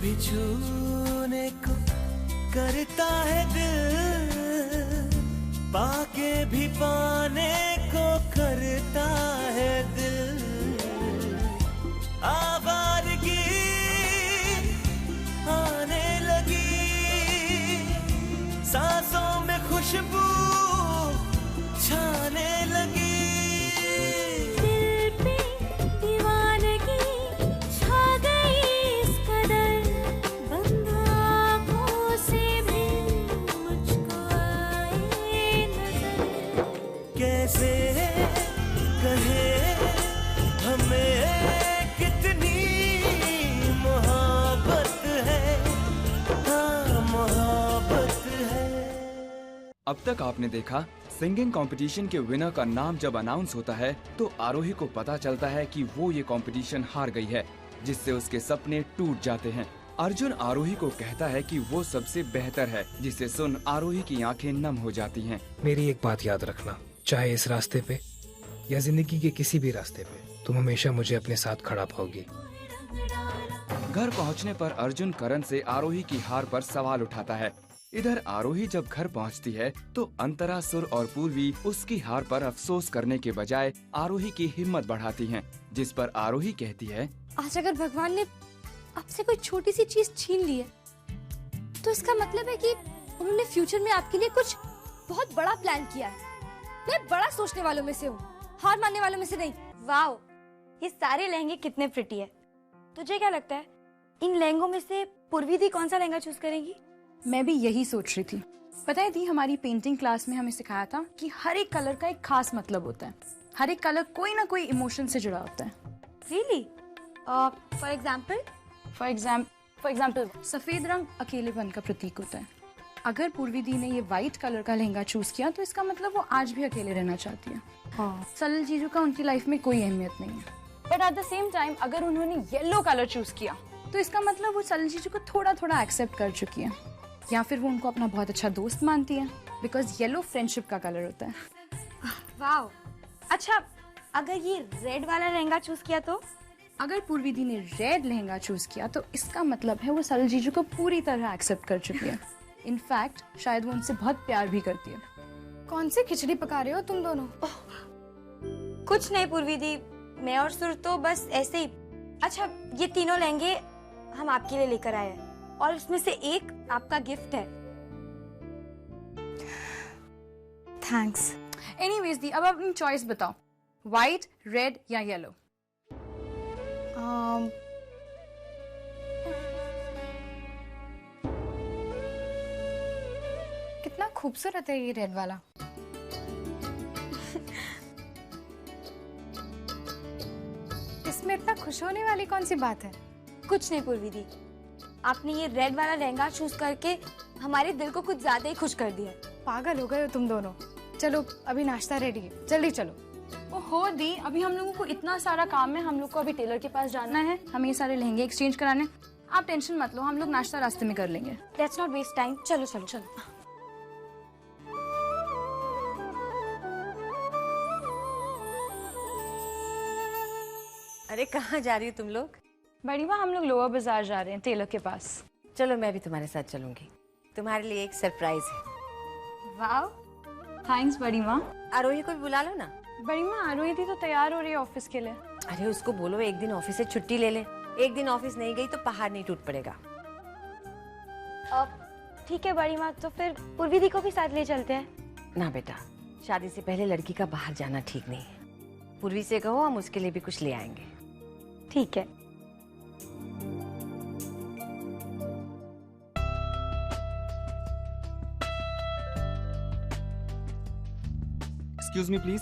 भी छूने को करता है दिल, पाके भी पाने को करता है दिल। आवारगी आने लगी, सांसों में खुशबू छाने लगी। दिल पे दीवानगी छा गई इस कदर, बंद आँखों से भी मुझको आए नजर। कैसे कहे हमें कितनी मोहब्बत है, हाँ मोहब्बत है। अब तक आपने देखा सिंगिंग कंपटीशन के विनर का नाम जब अनाउंस होता है तो आरोही को पता चलता है कि वो ये कंपटीशन हार गई है, जिससे उसके सपने टूट जाते हैं। अर्जुन आरोही को कहता है कि वो सबसे बेहतर है, जिसे सुन आरोही की आंखें नम हो जाती हैं। मेरी एक बात याद रखना, चाहे इस रास्ते पे या जिंदगी के किसी भी रास्ते पे, तुम हमेशा मुझे अपने साथ खड़ा पाओगी। घर पहुंचने पर अर्जुन करण से आरोही की हार पर सवाल उठाता है। इधर आरोही जब घर पहुंचती है तो अंतरा, सुर और पूर्वी उसकी हार पर अफसोस करने के बजाय आरोही की हिम्मत बढ़ाती हैं, जिस पर आरोही कहती है, आज अगर भगवान ने आपसे कोई छोटी सी चीज छीन ली है तो इसका मतलब है कि उन्होंने फ्यूचर में आपके लिए कुछ बहुत बड़ा प्लान किया है। मैं बड़ा सोचने वालों में से हूँ, हार मानने वालों में से नहीं। वाओ, ये सारे लहंगे कितने प्रिटी है। तुझे क्या लगता है इन लहंगों में से पूर्वी दी कौन सा लहंगा चूज करेंगी? मैं भी यही सोच रही थी। पता है दी, हमारी पेंटिंग क्लास में हमें सिखाया था कि हर एक कलर का एक खास मतलब होता है। हर एक कलर कोई ना कोई इमोशन से जुड़ा होता है। Really? फॉर एग्जाम्पल सफेद रंग अकेलेपन का प्रतीक होता है। अगर पूर्वी दी ने ये व्हाइट कलर का लहंगा चूज किया तो इसका मतलब वो आज भी अकेले रहना चाहती है। सरल जीजू का उनकी लाइफ में कोई अहमियत नहीं है। But at the same time अगर उन्होंने येलो कलर चूज किया तो इसका मतलब वो सरल जीजू को थोड़ा थोड़ा एक्सेप्ट कर चुकी है, या फिर वो उनको अपना बहुत अच्छा दोस्त मानती है, बिकॉज येलो फ्रेंडशिप का कलर होता है। वाओ, अच्छा अगर ये रेड वाला लहंगा चूज किया तो? अगर पूर्वी दी ने रेड लहंगा चूज किया तो इसका मतलब है वो सरल जीजू को पूरी तरह एक्सेप्ट कर चुकी है। इनफैक्ट शायद वो उनसे बहुत प्यार भी करती है। कौन सी खिचड़ी पका रहे हो तुम दोनों? कुछ नहीं पूर्वी दी, मैं और सुर तो बस ऐसे ही। अच्छा, ये तीनों लहंगे हम आपके लिए लेकर आए हैं और इसमें से एक आपका गिफ्ट है। थैंक्स। एनीवेज दी, अब अपनी चॉइस बताओ, व्हाइट, रेड या येलो? कितना खूबसूरत है ये रेड वाला। इसमें इतना खुश होने वाली कौन सी बात है? कुछ नहीं पूर्वी दी, आपने ये रेड वाला लहंगा चूज करके हमारे दिल को कुछ ज्यादा ही खुश कर दिया। पागल हो गए हो तुम दोनों। चलो अभी नाश्ता रेडी है, जल्दी चलो। ओहो दी, अभी हम लोगों को इतना सारा काम है, हम लोग को अभी टेलर के पास जाना है, हमें ये सारे लहंगे एक्सचेंज कराने। आप टेंशन मत लो, हम लोग नाश्ता रास्ते में कर लेंगे। लेट्स नॉट वेस्ट टाइम, चलो चलो चलो। अरे कहाँ जा रही हो तुम लोग? बड़ी माँ, हम लोग लोअर बाजार जा रहे हैं टेलर के पास। चलो मैं भी तुम्हारे साथ चलूंगी, तुम्हारे लिए एक सरप्राइज है। वाह, थैंक्स बड़ी माँ। आरोही को भी बुला लो ना। बड़ी माँ, आरोही थी तो तैयार हो रही है ऑफिस के लिए। अरे उसको बोलो एक दिन ऑफिस से छुट्टी ले ले। एक दिन ऑफिस नहीं गई तो पहाड़ नहीं टूट पड़ेगा। ठीक है बड़ी माँ, तो फिर पूर्वी दी को भी साथ ले चलते हैं। ना बेटा, शादी से पहले लड़की का बाहर जाना ठीक नहीं है। पूर्वी से कहो हम उसके लिए भी कुछ ले आएंगे। ठीक है। Excuse me please.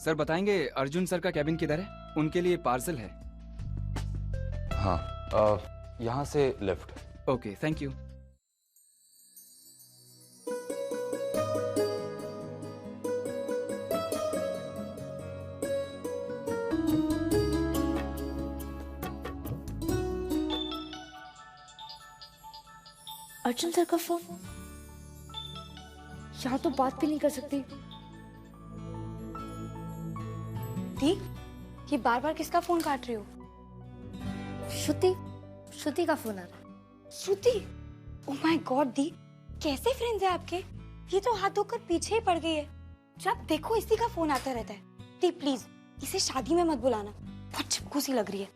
सर बताएंगे अर्जुन सर का कैबिन किधर है? उनके लिए पार्सल है। हाँ, यहाँ से left. Okay, thank you. Arjun sir का फोन। यार तो बात भी नहीं कर सकती। दी, ये बार बार किसका फोन काट रही हो? श्रुति, श्रुति का फोन आ रहा है। श्रुति, ओह माय गॉड दी, कैसे फ्रेंड्स है आपके? ये तो हाथ धोकर पीछे ही पड़ गई है। जब देखो इसी का फोन आता रहता है। दी प्लीज इसे शादी में मत बुलाना, बहुत चिपकू सी लग रही है।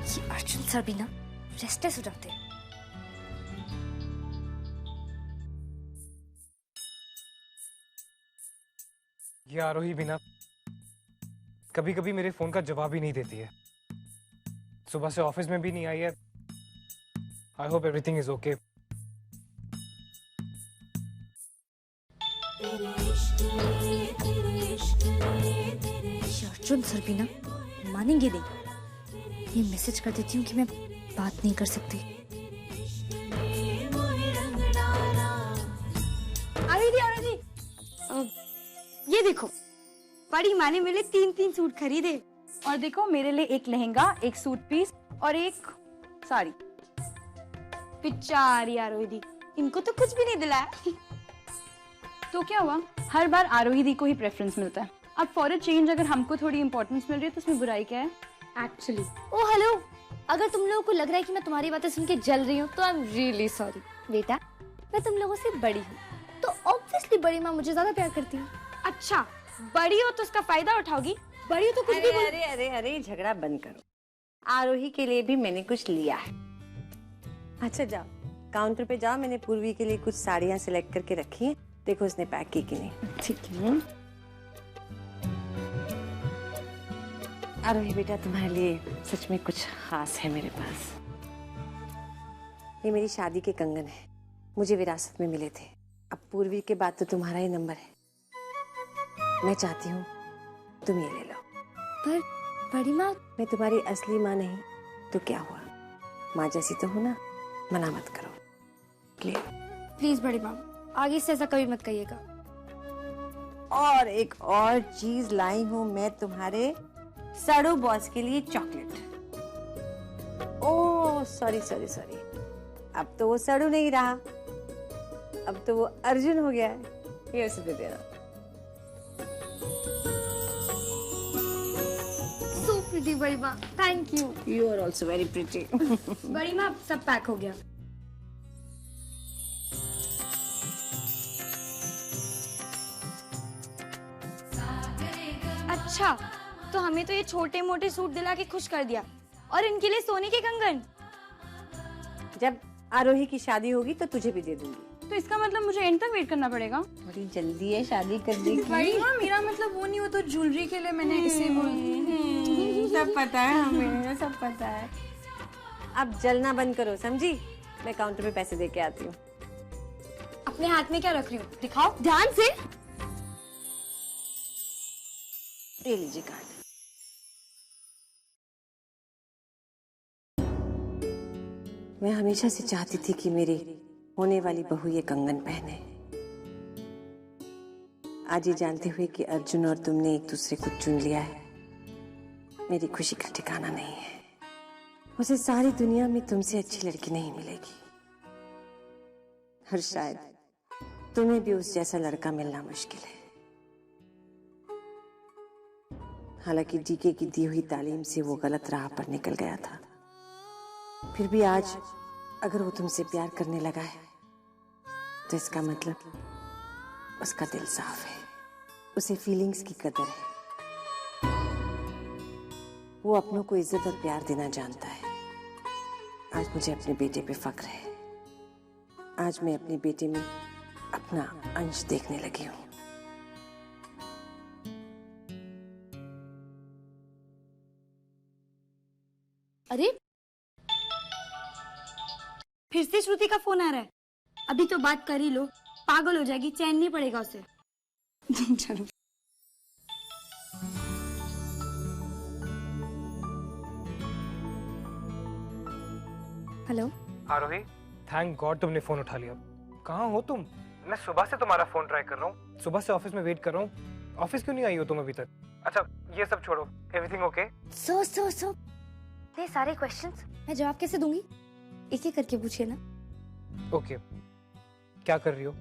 ये अर्जुन सर भी ना रेस्टलेस हो जाते हैं। ये आरोही भी ना कभी कभी मेरे फोन का जवाब ही नहीं देती है। सुबह से ऑफिस में भी नहीं आई है। I hope everything is okay. Arjun sir भी ना मानेंगे नहीं। ये मैसेज कर देती हूँ कि मैं बात नहीं कर सकती। ये देखो, बड़ी माँ ने मेरे 3-3 सूट खरीदे। और देखो मेरे लिए एक लहंगा, एक सूट पीस और एक साड़ी। बेचारी आरोही दी, इनको तो कुछ भी नहीं दिलाया। तो क्या हुआ, हर बार आरोही दी को ही प्रेफरेंस मिलता है। अब फॉर अ चेंज अगर हमको थोड़ी इंपॉर्टेंस मिल रही है तो उसमें बुराई क्या है? एक्चुअली ओ हेलो, अगर तुम लोगों को लग रहा है कि मैं तुम्हारी बातें सुन के जल रही हूँ तो आई एम रियली सॉरी। बेटा मैं तुम लोगों से बड़ी हूँ तो ऑब्वियसली बड़ी माँ मुझे ज्यादा प्यार करती है। अच्छा, बड़ी हो तो उसका फायदा उठाओगी, बड़ी हो तो कुछ भी बोल। अरे अरे अरे झगड़ा बंद करो। आरोही के लिए भी मैंने कुछ लिया है। अच्छा जाओ काउंटर पे जाओ, मैंने पूर्वी के लिए कुछ साड़ियाँ सिलेक्ट करके रखी हैं, देखो उसने पैक की कि नहीं। ठीक है। आरोही बेटा तुम्हारे लिए सच में कुछ खास है मेरे पास। ये मेरी शादी के कंगन है, मुझे विरासत में मिले थे। अब पूर्वी के बाद तो तुम्हारा ही नंबर है। मैं चाहती हूँ तुम ये ले लो। पर बड़ी माँ, मैं तुम्हारी असली माँ नहीं तो क्या हुआ, माँ जैसी तो हो ना, मना मत करो प्लीज। प्लीज बड़ी माँ, आगे से ऐसा कभी मत कहिएगा। और एक और चीज लाई हूँ मैं तुम्हारे सड़ो बॉस के लिए, chocolate. Oh sorry sorry sorry, अब तो वो सड़ू नहीं रहा, अब तो वो अर्जुन हो गया है। ये उसे दे देना। सो प्रिटी बड़ी माँ, thank you. You are also very pretty. बड़ी माँ सब पैक हो गया। अच्छा, तो हमें तो ये छोटे मोटे सूट दिला के खुश कर दिया और इनके लिए सोने के कंगन। जब आरोही की शादी होगी तो तुझे भी दे दूंगी। तो इसका मतलब मुझे एंड तक वेट करना पड़ेगा? थोड़ी जल्दी है शादी करने की। बड़ी माँ मेरा मतलब वो नहीं, वो तो ज्वेलरी के लिए मैंने इसे सब पता है हमें, सब पता है। अब जलना बंद करो, समझी? मैं काउंटर पे पैसे दे के आती हूँ। अपने हाथ में क्या रख रही हूँ, दिखाओ ध्यान से। ले लीजिए कार्ड। मैं हमेशा से चाहती थी कि मेरी होने वाली बहू ये कंगन पहने। आज ये जानते हुए कि अर्जुन और तुमने एक दूसरे को चुन लिया है, मेरी खुशी का ठिकाना नहीं है। मुझे सारी दुनिया में तुमसे अच्छी लड़की नहीं मिलेगी, और शायद तुम्हें भी उस जैसा लड़का मिलना मुश्किल है। हालांकि डीके की दी हुई तालीम से वो गलत राह पर निकल गया था, फिर भी आज अगर वो तुमसे प्यार करने लगा है तो इसका मतलब उसका दिल साफ है, उसे फीलिंग्स की कदर है, वो अपनों को इज्जत और प्यार देना जानता है। आज मुझे अपने बेटे पे फक्र है। आज मैं अपने बेटे में अपना अंश देखने लगी हूँ। अरे फिर से श्रुति का फोन आ रहा है। अभी तो बात कर ही लो, पागल हो जाएगी, चैन नहीं पड़ेगा उसे। चलो। हेलो आरोही, थैंक गॉड तुमने फोन उठा लिया। कहाँ हो तुम? मैं सुबह से तुम्हारा फोन ट्राई कर रहा हूँ, सुबह से ऑफिस में वेट कर रहा हूँ। ऑफिस क्यों नहीं आई हो तुम अभी तक? अच्छा ये सब छोड़ो, एवरीथिंग ओके? सो ये सारे क्वेश्चंस मैं जवाब कैसे दूंगी? एक एक करके पूछिए ना। ओके, क्या कर रही हो?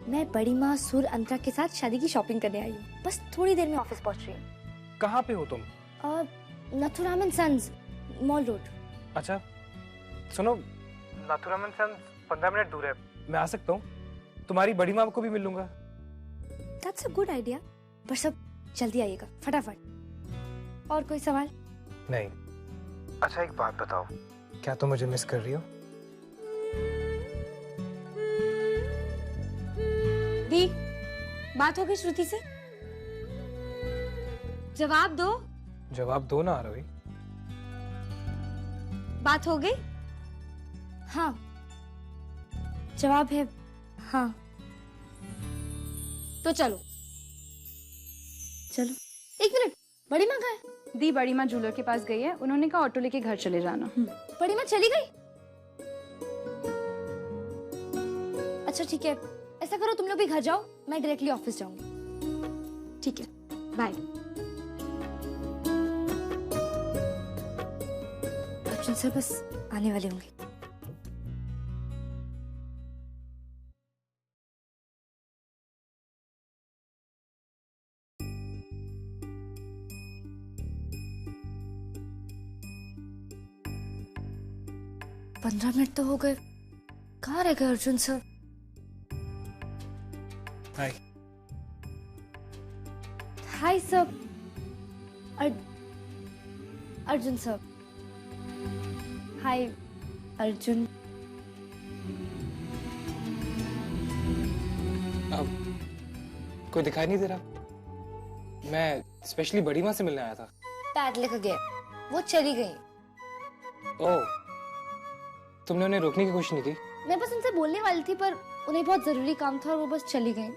मैं बड़ी माँ सुर अंतरा के साथ शादी की शॉपिंग करने आई हूँ। बस थोड़ी देर में ऑफिस पहुँच रही हूँ। कहाँ पे हो तुम? Nathuram and sons, mall road. अच्छा सुनो, नाथुराम एंड सन्स 15 मिनट दूर है, मैं आ सकता हूँ? तुम्हारी बड़ी माँ को भी मिल लूंगा। That's a good idea। पर सब जल्दी आइएगा, फटाफट। और कोई सवाल? नहीं। अच्छा एक बात बताओ, क्या तुम मुझे मिस कर रही हो? दी, बात हो गई श्रुति से? जवाब दो। जवाब दो ना आरोही। बात हो गई? हाँ, जवाब है हाँ। तो चलो। चलो। एक मिनट, बड़ी माँ कहाँ है? दी बड़ी माँ जूलर के पास गई है, उन्होंने कहा ऑटो लेके घर चले जाना। बड़ी माँ चली गई? अच्छा ठीक है, ऐसा करो तुम लोग भी घर जाओ, मैं डायरेक्टली ऑफिस जाऊंगी। ठीक है, बाय। अर्जुन सर बस आने वाले होंगे। पंद्रह मिनट तो हो गए, कहाँ रह गए Arjun sir? Hi. Hi sir. Arjun sir. Hi Arjun. अब कोई दिखाई नहीं दे रहा? मैं स्पेशली बड़ी माँ से मिलने आया था। पैड लेकर गए, वो चली गई। ओह, तुमने उन्हें रोकने की कोशिश नहीं की? मैं बस उनसे बोलने वाली थी, पर उन्हें बहुत जरूरी काम था और वो बस चली गई।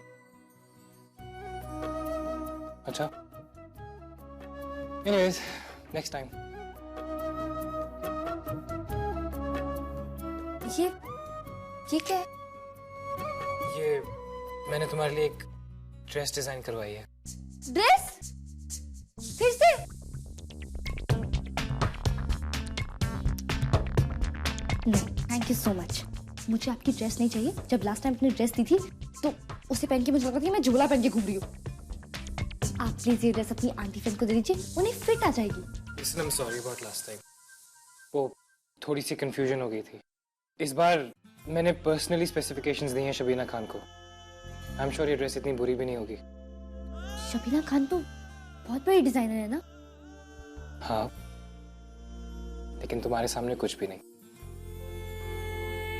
अच्छा। Anyways, next time. ये क्या है? ये मैंने तुम्हारे लिए एक ड्रेस डिजाइन करवाई है। ड्रेस? फिर से? नहीं, थैंक यू सो मच। मुझे आपकी ड्रेस नहीं चाहिए। जब लास्ट टाइम अपनी ड्रेस दी थी तो उसे पहन के मुझे लगा था कि मैं झोला पहन के घूम रही हूँ। आप प्लीज ये ड्रेस अपनी आंटी फ्रेंड को दे दीजिए, उन्हें फिट आ जाएगी। Listen, I'm sorry about last time. वो थोड़ी सी कंफ्यूजन हो गई थी। इस बार मैंने पर्सनली स्पेसिफिकेशंस दी हैं शबीना खान को। आई एम श्योर ये ड्रेस इतनी बुरी भी नहीं होगी। शबीना खान तो बहुत बड़ी डिजाइनर है ना? हाँ, लेकिन तुम्हारे सामने कुछ भी नहीं।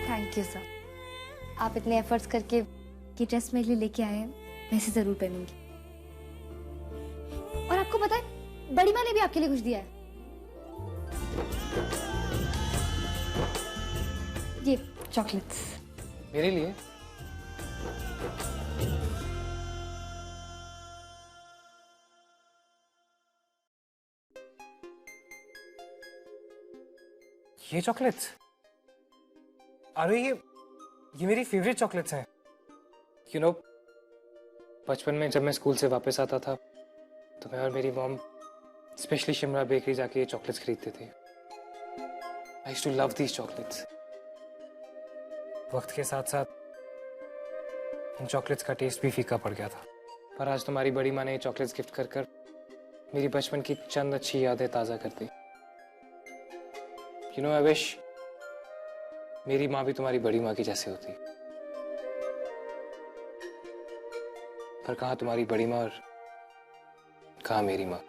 Thank you sir. आप इतने एफर्ट्स करके ये ड्रेस मेरे लिए लेके आए हैं, मैं इसे जरूर पहनूंगी। और आपको पता है, बड़ी माँ ने भी आपके लिए कुछ दिया है। ये चॉकलेट्स। मेरे लिए? ये चॉकलेट्स? अरे ये मेरी फेवरेट चॉकलेट्स हैं। यू नो, बचपन में जब मैं स्कूल से वापस आता था तो मैं और मेरी मॉम स्पेशली शिमला बेकरी जाके ये चॉकलेट्स खरीदते थे। I used to love these chocolates. वक्त के साथ साथ इन चॉकलेट्स का टेस्ट भी फीका पड़ गया था, पर आज तुम्हारी बड़ी माँ ने ये चॉकलेट्स गिफ्ट कर कर मेरी बचपन की चंद अच्छी यादें ताज़ा कर दी। यू नो, आई विश मेरी माँ भी तुम्हारी बड़ी माँ की जैसे होती। पर कहाँ तुम्हारी बड़ी माँ और कहाँ मेरी माँ।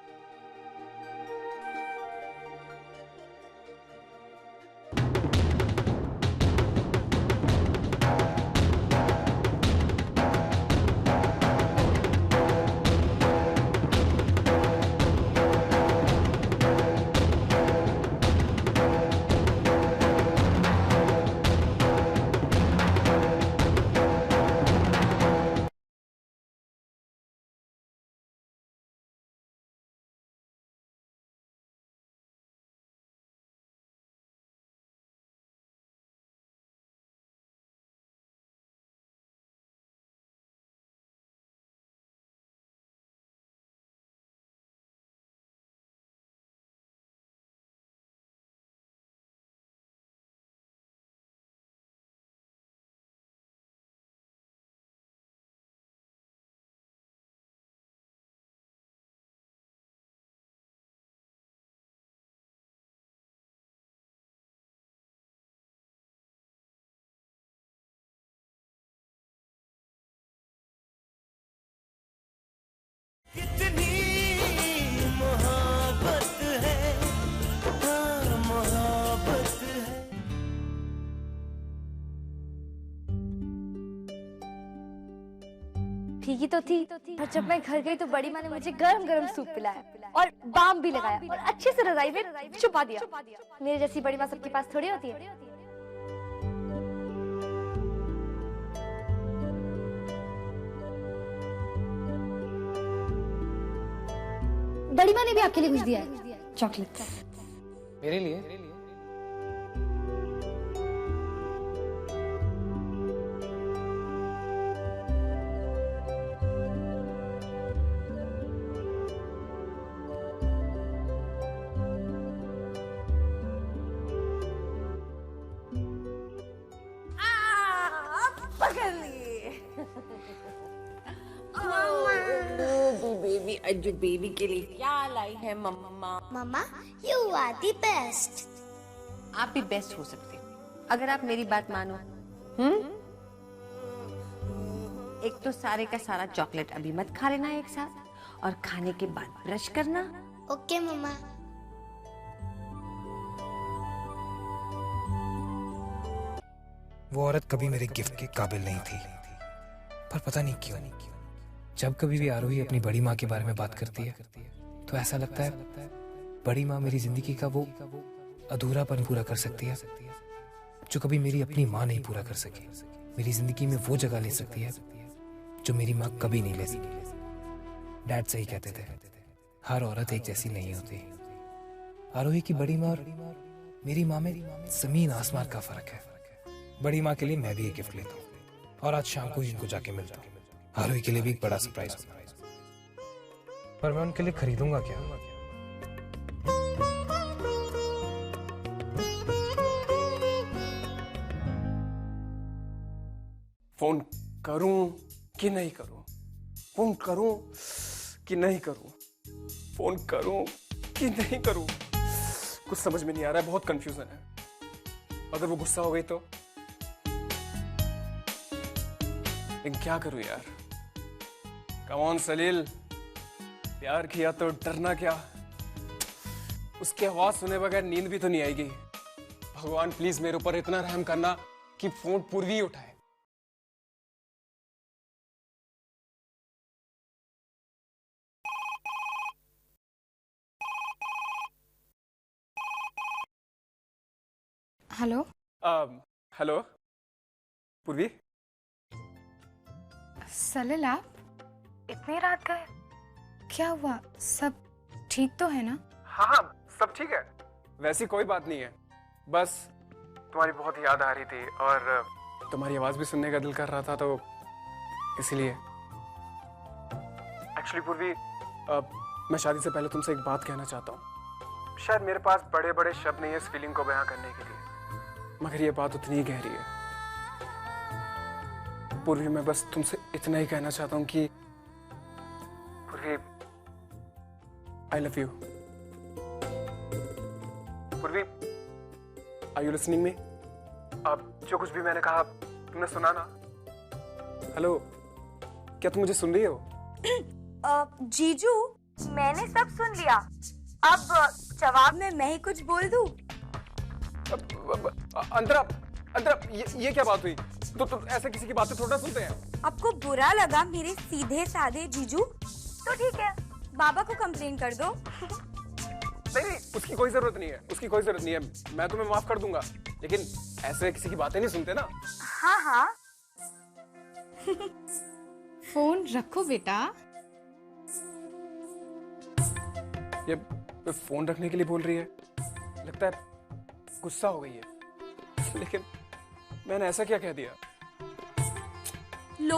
भीगी तो थी, पर जब मैं घर गई तो बड़ी माँ ने मुझे गरम गरम सूप पिलाया और बाम भी लगाया और अच्छे से रजाई में छुपा दिया। मेरे जैसी बड़ी माँ सबके पास थोड़ी होती है। बड़ी माँ ने भी आपके लिए कुछ दिया है, चॉकलेट। मेरे लिए? बेबी अज्जू बेबी के लिए क्या लाई है मम्मा? मम्मा यू आर द बेस्ट। आप भी बेस्ट हो सकते हो अगर आप मेरी बात मानो। एक तो सारे का सारा चॉकलेट अभी मत खा लेना एक साथ, और खाने के बाद ब्रश करना। ओके मम्मा। वो औरत कभी मेरे गिफ्ट के काबिल नहीं थी, पर पता नहीं क्यों जब कभी भी आरोही अपनी बड़ी माँ के बारे में बात करती है तो ऐसा लगता है बड़ी माँ मेरी जिंदगी का वो अधूरापन पूरा कर सकती है जो कभी मेरी अपनी माँ नहीं पूरा कर सकी। मेरी जिंदगी में वो जगह ले सकती है जो मेरी माँ कभी नहीं ले सकी। डैड सही कहते थे, हर औरत एक जैसी नहीं होती। आरोही की बड़ी माँ और मेरी माँ में जमीन आसमान का फर्क है। बड़ी माँ के लिए मैं भी एक गिफ्ट लेता हूँ और आज शाम को ही इनको जाके मिलता हूँ। आरोही के लिए भी एक बड़ा सरप्राइज होगा, पर मैं उनके लिए खरीदूंगा क्या? फोन करूं कि नहीं करूं? फोन करूं कि नहीं करूं? फोन करूं कि नहीं करूं? कुछ समझ में नहीं आ रहा है, बहुत कंफ्यूजन है। अगर वो गुस्सा हो गई तो? लेकिन क्या करूं यार? कम ऑन सलील, प्यार किया तो डरना क्या? उसकी आवाज सुने बगैर नींद भी तो नहीं आएगी। भगवान प्लीज मेरे ऊपर इतना रहम करना कि फोन पूर्वी उठाए। हेलो हेलो पूर्वी। सलिल, आप इतनी रात गए? क्या हुआ? सब ठीक तो है ना? हाँ हाँ सब ठीक है, वैसी कोई बात नहीं है। बस तुम्हारी बहुत याद आ रही थी और तुम्हारी आवाज भी सुनने का दिल कर रहा था, तो इसीलिए। एक्चुअली पूर्वी, मैं शादी से पहले तुमसे एक बात कहना चाहता हूँ। शायद मेरे पास बड़े बड़े शब्द नहीं है इस फीलिंग को बयां करने के लिए, मगर ये बात उतनी ही गहरी है। पूर्वी, मैं बस तुमसे इतना ही कहना चाहता हूँ कि पूर्वी, आई लव यू। पूर्वी, आर यू लिसनिंग मी? अब जो कुछ भी मैंने कहा तुमने सुना ना? हेलो, क्या तुम मुझे सुन रही हो? जीजू, मैंने सब सुन लिया। अब जवाब में मैं ही कुछ बोल दूं? अंतरा, ये क्या बात हुई? तो ऐसे किसी की बातें थोड़ा सुनते हैं। आपको बुरा लगा मेरे सीधे साधे जीजू? तो ठीक है, बाबा को कंप्लेन कर दो। नहीं, उसकी कोई जरूरत नहीं है, उसकी कोई जरूरत नहीं है। मैं तुम्हें माफ कर दूंगा, लेकिन ऐसे किसी की बातें नहीं सुनते ना। हाँ हाँ। फोन रखो बेटा। ये फोन रखने के लिए बोल रही है, लगता है गुस्सा हो गई है। लेकिन मैंने ऐसा क्या कह दिया? लो,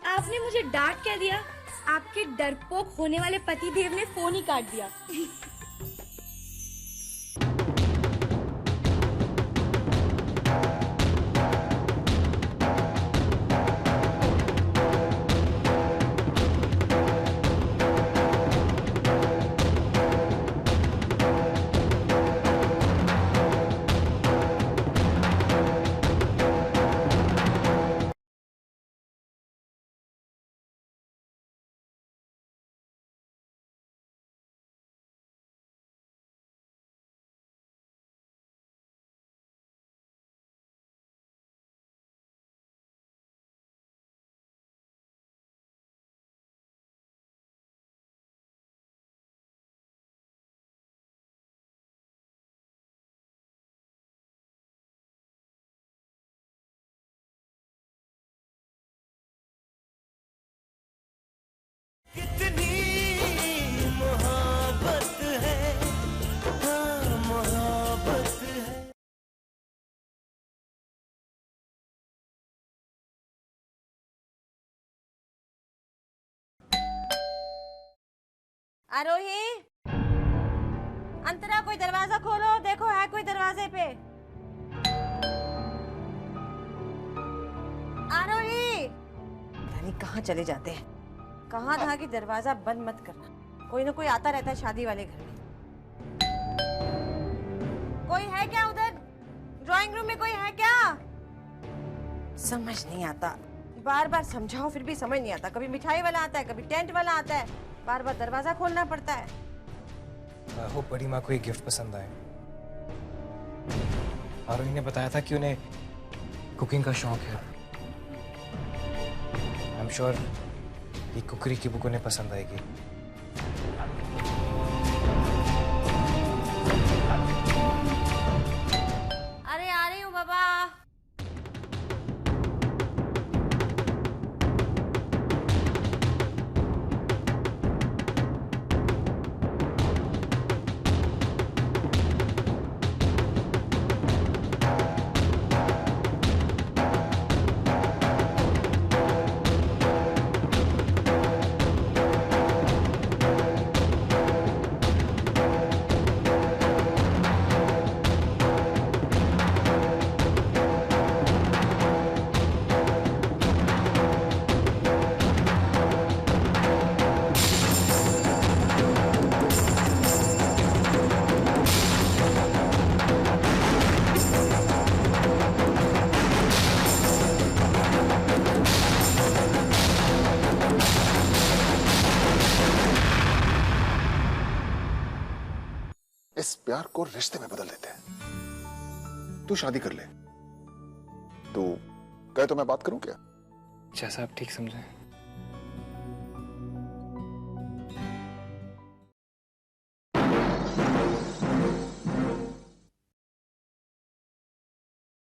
आपने मुझे डांट क्या दिया? आपके डरपोक होने वाले पतिदेव ने फोन ही काट दिया। आरोही, अंतरा कोई दरवाजा खोलो, देखो है कोई दरवाजे पे। आरोही, पता नहीं कहाँ चले जाते हैं। कहाँ था कि दरवाजा बंद मत करना, कोई ना कोई आता रहता है शादी वाले घर में। कोई है क्या उधर? ड्राइंग रूम में कोई है क्या? समझ नहीं आता, बार बार समझाओ फिर भी समझ नहीं आता। कभी मिठाई वाला आता है, कभी टेंट वाला आता है, बार बार दरवाजा खोलना पड़ता है। आई होप बड़ी माँ को ये गिफ्ट पसंद आए। आरोही ने बताया था कि उन्हें कुकिंग का शौक है। आई एम श्योर ये कुकरी की बुक उन्हें पसंद आएगी। अरे आ रही हूँ बाबा। इस प्यार को रिश्ते में बदल देते हैं। तू शादी कर ले। तू कहे तो मैं बात करूं क्या? जैसा आप ठीक समझें।